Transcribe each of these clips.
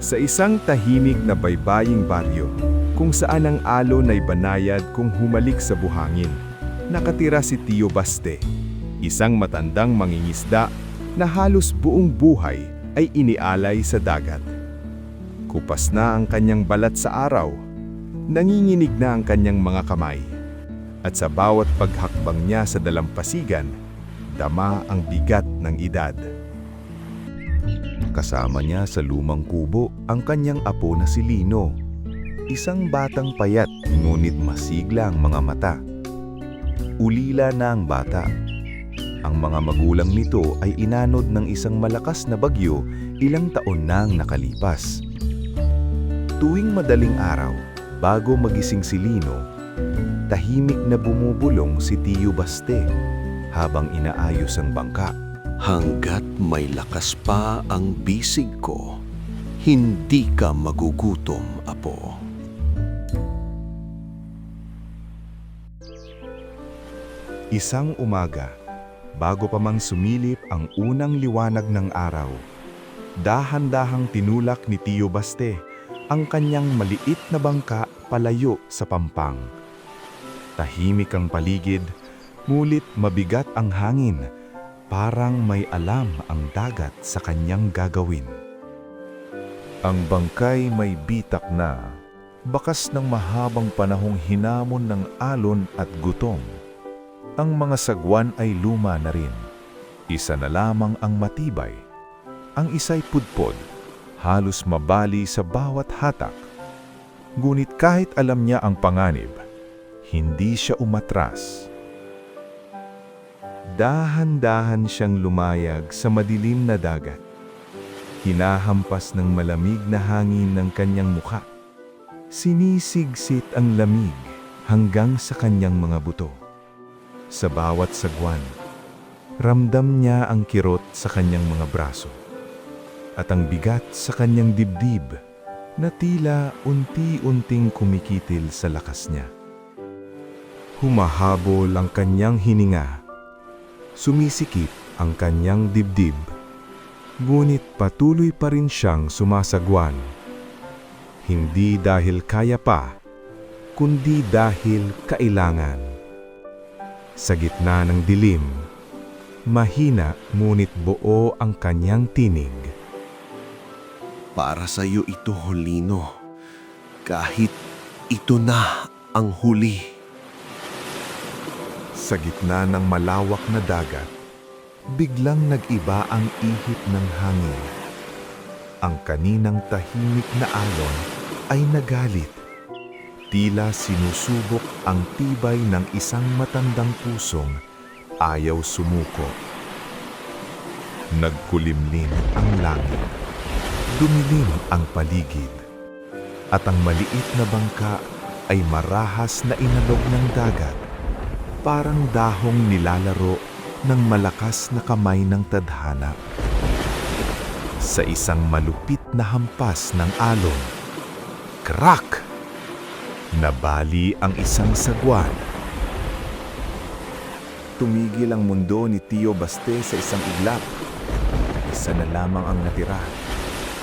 Sa isang tahimik na baybaying baryo, kung saan ang alon ay banayad kung humalik sa buhangin, nakatira si Tio Baste, isang matandang mangingisda na halos buong buhay ay inialay sa dagat. Kupas na ang kanyang balat sa araw, nanginginig na ang kanyang mga kamay, at sa bawat paghakbang niya sa dalampasigan, dama ang bigat ng edad. Kasama niya sa lumang kubo ang kanyang apo na si Lino, isang batang payat ngunit masigla ang mga mata. Ulila na ang bata. Ang mga magulang nito ay inanod ng isang malakas na bagyo ilang taon nang nakalipas. Tuwing madaling araw, bago magising si Lino, tahimik na bumubulong si Tio Baste habang inaayos ang bangka. Hanggat may lakas pa ang bisig ko, hindi ka magugutom, apo. Isang umaga, bago pa mang sumilip ang unang liwanag ng araw, dahan-dahang tinulak ni Tio Baste ang kanyang maliit na bangka palayo sa pampang. Tahimik ang paligid, ngunit mabigat ang hangin, parang may alam ang dagat sa kanyang gagawin. Ang bangkay may bitak na, bakas ng mahabang panahong hinamon ng alon at gutom. Ang mga sagwan ay luma na rin. Isa na lamang ang matibay. Ang isa'y pudpod, halos mabali sa bawat hatak. Ngunit kahit alam niya ang panganib, hindi siya umatras. Dahan-dahan siyang lumayag sa madilim na dagat. Hinahampas ng malamig na hangin ng kanyang mukha. Sinisigsit ang lamig hanggang sa kanyang mga buto. Sa bawat sagwan, ramdam niya ang kirot sa kanyang mga braso at ang bigat sa kanyang dibdib na tila unti-unting kumikitil sa lakas niya. Humahabol ang kanyang hininga. Sumisikip ang kanyang dibdib, ngunit patuloy pa rin siyang sumasagwan. Hindi dahil kaya pa, kundi dahil kailangan. Sa gitna ng dilim, mahina ngunit buo ang kanyang tinig. Para sa iyo ito, Lino, kahit ito na ang huli. Sa gitna ng malawak na dagat, biglang nag-iba ang ihip ng hangin. Ang kaninang tahimik na alon ay nagalit. Tila sinusubok ang tibay ng isang matandang pusong ayaw sumuko. Nagkulimlim ang langit. Dumilim ang paligid. At ang maliit na bangka ay marahas na inalog ng dagat. Parang dahong nilalaro ng malakas na kamay ng tadhana. Sa isang malupit na hampas ng alon, crack! Nabali ang isang sagwan. Tumigil ang mundo ni Tio Baste sa isang iglap. Isa na lamang ang natira.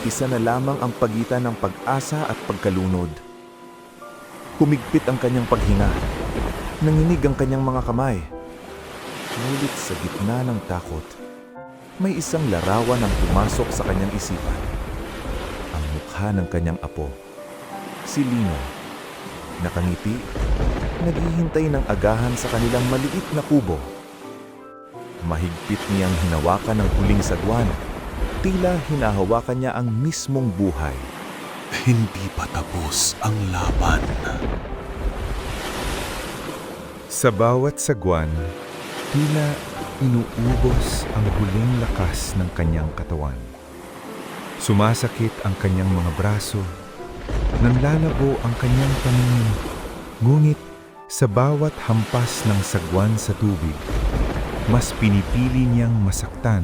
Isa na lamang ang pagitan ng pag-asa at pagkalunod. Humigpit ang kanyang paghinga. Nanginig ang kanyang mga kamay. Ngunit sa gitna ng takot, may isang larawan ang pumasok sa kanyang isipan. Ang mukha ng kanyang apo, si Lino, nakangiti, naghihintay ng agahan sa kanilang maliit na kubo. Mahigpit niyang hinawakan ang huling sagwan, tila hinahawakan niya ang mismong buhay. Hindi pa tapos ang laban. Sa bawat sagwan, tila inuubos ang huling lakas ng kanyang katawan. Sumasakit ang kanyang mga braso, nanlalabo ang kanyang paningin, ngunit sa bawat hampas ng sagwan sa tubig, mas pinipili niyang masaktan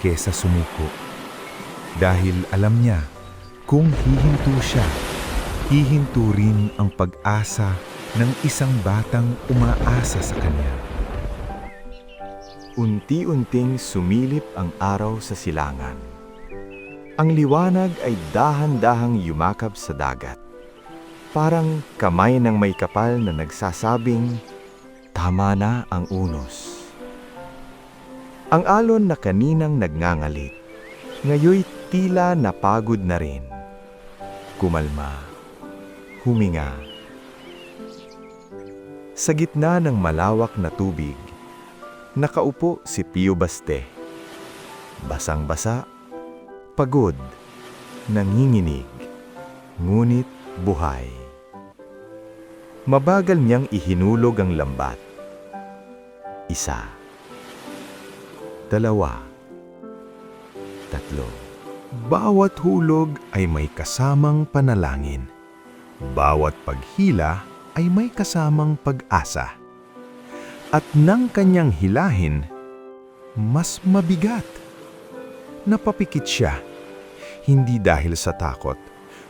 kesa sumuko. Dahil alam niya, kung hihinto siya, hihinto rin ang pag-asa ng isang batang umaasa sa kanya. Unti-unting sumilip ang araw sa silangan. Ang liwanag ay dahan-dahang yumakap sa dagat. Parang kamay ng may kapal na nagsasabing, tama na ang unos. Ang alon na kaninang nagngangalit, ngayoy tila napagod na rin. Kumalma, huminga. Sa gitna ng malawak na tubig, nakaupo si Pio Baste. Basang-basa, pagod, nanginginig, ngunit buhay. Mabagal niyang ihinulog ang lambat. Isa, dalawa, tatlo. Bawat hulog ay may kasamang panalangin. Bawat paghila ay may kasamang pag-asa. At nang kanyang hilahin, mas mabigat. Napapikit siya, hindi dahil sa takot,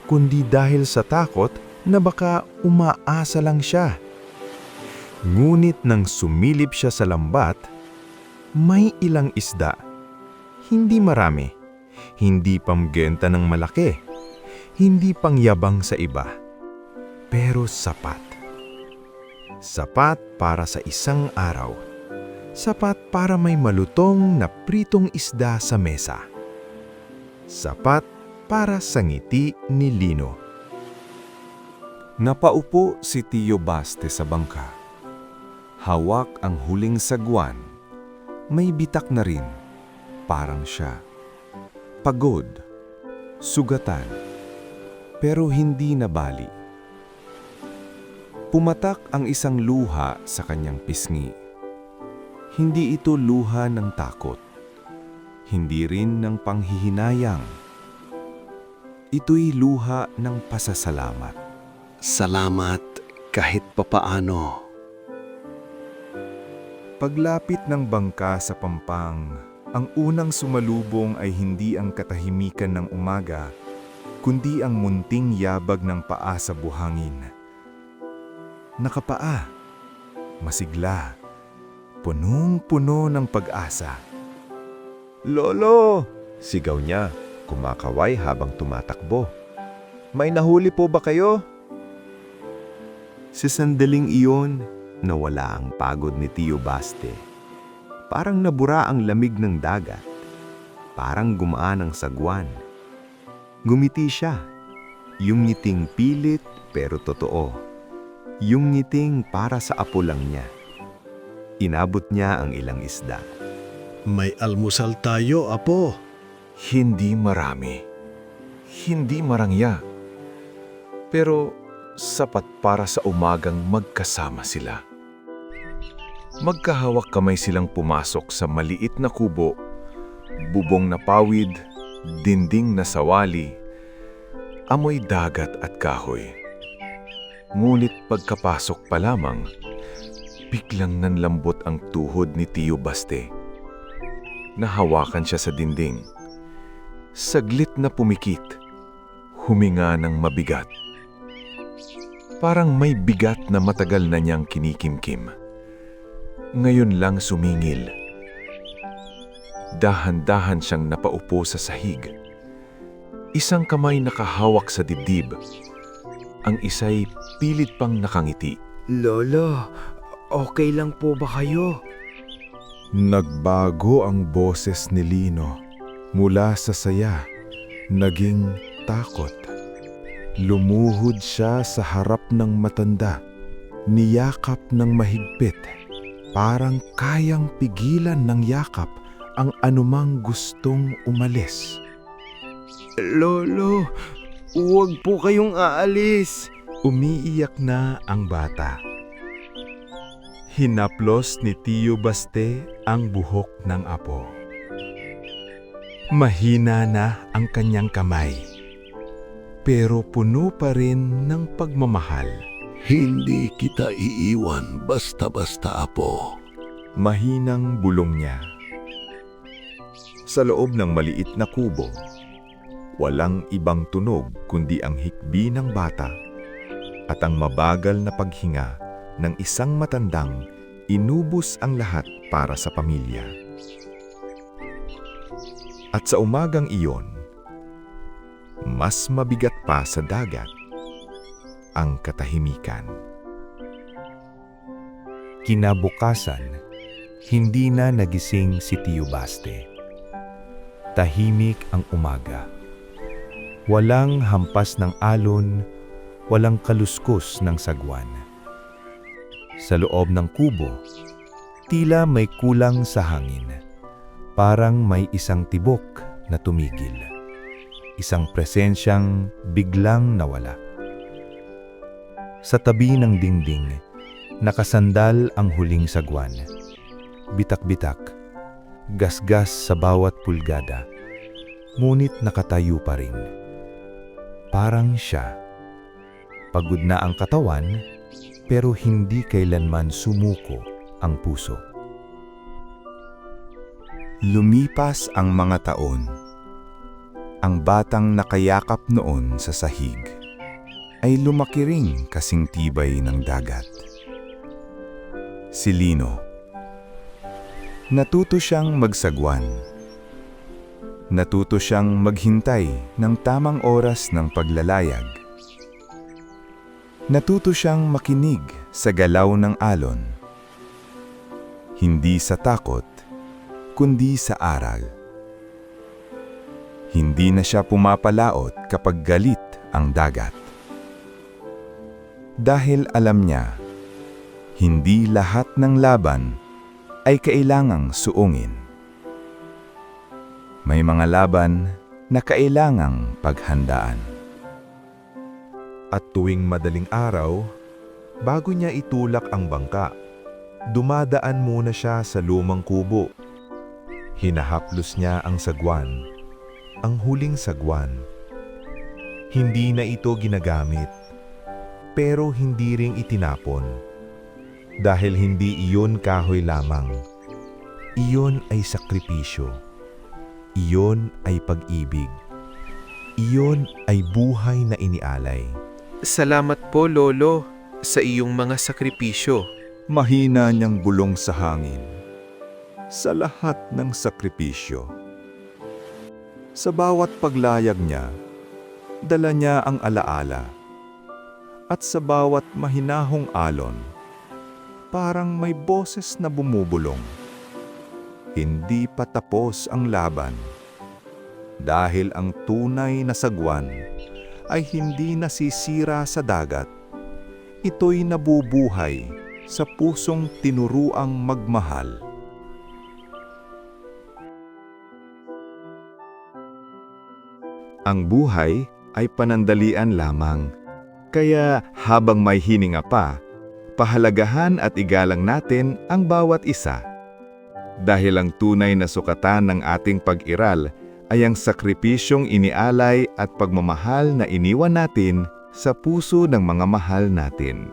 kundi dahil sa takot na baka umaasa lang siya. Ngunit nang sumilip siya sa lambat, may ilang isda. Hindi marami, hindi pamgenta ng malaki, hindi pangyabang sa iba, pero sapat. Sapat para sa isang araw. Sapat para may malutong na pritong isda sa mesa. Sapat para sa ngiti ni Lino. Napaupo si Tio Baste sa bangka. Hawak ang huling sagwan. May bitak na rin, parang siya. Pagod, sugatan, pero hindi nabali. Pumatak ang isang luha sa kanyang pisngi. Hindi ito luha ng takot. Hindi rin ng panghihinayang. Ito'y luha ng pasasalamat. Salamat kahit papaano. Paglapit ng bangka sa pampang, ang unang sumalubong ay hindi ang katahimikan ng umaga, kundi ang munting yabag ng paa sa buhangin. Nakapaa, masigla, punong-puno ng pag-asa. "Lolo!" sigaw niya, kumakaway habang tumatakbo. "May nahuli po ba kayo?" Sa sandaling iyon, nawala ang pagod ni Tio Baste. Parang nabura ang lamig ng dagat. Parang gumaan ang sagwan. Gumiti siya. Yung ngiting pilit pero totoo. Yung ngiting para sa apo lang niya. Inabot niya ang ilang isda. May almusal tayo, apo. Hindi marami. Hindi marangya. Pero sapat para sa umagang magkasama sila. Magkahawak kamay silang pumasok sa maliit na kubo, bubong na pawid, dinding na sawali, amoy dagat at kahoy. Ngunit pagkapasok pa lamang, biglang nanlambot ang tuhod ni Tio Baste. Nahawakan siya sa dinding. Saglit na pumikit, huminga ng mabigat. Parang may bigat na matagal na niyang kinikimkim. Ngayon lang sumingil. Dahan-dahan siyang napaupo sa sahig. Isang kamay nakahawak sa dibdib. Ang isa'y pilit pang nakangiti. Lolo, okay lang po ba kayo? Nagbago ang boses ni Lino. Mula sa saya, naging takot. Lumuhod siya sa harap ng matanda, niyakap ng mahigpit. Parang kayang pigilan ng yakap ang anumang gustong umalis. Lolo, huwag po kayong aalis. Umiiyak na ang bata. Hinaplos ni Tio Baste ang buhok ng apo. Mahina na ang kanyang kamay, pero puno pa rin ng pagmamahal. Hindi kita iiwan basta-basta, apo. Mahinang bulong niya. Sa loob ng maliit na kubo, walang ibang tunog kundi ang hikbi ng bata at ang mabagal na paghinga ng isang matandang inubos ang lahat para sa pamilya. At sa umagang iyon, mas mabigat pa sa dagat, ang katahimikan. Kinabukasan, hindi na nagising si Tio Baste. Tahimik ang umaga. Walang hampas ng alon, walang kaluskos ng sagwan. Sa loob ng kubo, tila may kulang sa hangin. Parang may isang tibok na tumigil. Isang presensyang biglang nawala. Sa tabi ng dingding, nakasandal ang huling sagwan. Bitak-bitak, gasgas sa bawat pulgada, ngunit nakatayo pa rin. Parang siya. Pagod na ang katawan, pero hindi kailanman sumuko ang puso. Lumipas ang mga taon. Ang batang nakayakap noon sa sahig ay lumaki ring kasing tibay ng dagat. Si Lino. Natuto siyang magsagwan. Natuto siyang maghintay ng tamang oras ng paglalayag. Natuto siyang makinig sa galaw ng alon. Hindi sa takot, kundi sa aral. Hindi na siya pumapalaot kapag galit ang dagat. Dahil alam niya, hindi lahat ng laban ay kailangang suungin. May mga laban na kailangang paghandaan. At tuwing madaling araw, bago niya itulak ang bangka, dumadaan muna siya sa lumang kubo. Hinahaplos niya ang sagwan, ang huling sagwan. Hindi na ito ginagamit, pero hindi ring itinapon. Dahil hindi iyon kahoy lamang. Iyon ay sakripisyo. Iyon ay pag-ibig. Iyon ay buhay na inialay. Salamat po, Lolo, sa iyong mga sakripisyo. Mahina niyang bulong sa hangin. Sa lahat ng sakripisyo. Sa bawat paglayag niya, dala niya ang alaala. At sa bawat mahinahong alon, parang may boses na bumubulong. Hindi pa tapos ang laban. Dahil ang tunay na sagwan ay hindi nasisira sa dagat. Ito'y nabubuhay sa pusong tinuruang magmahal. Ang buhay ay panandalian lamang. Kaya habang may hininga pa, pahalagahan at igalang natin ang bawat isa. Dahil ang tunay na sukatan ng ating pag-iral ay ang sakripisyong inialay at pagmamahal na iniwan natin sa puso ng mga mahal natin.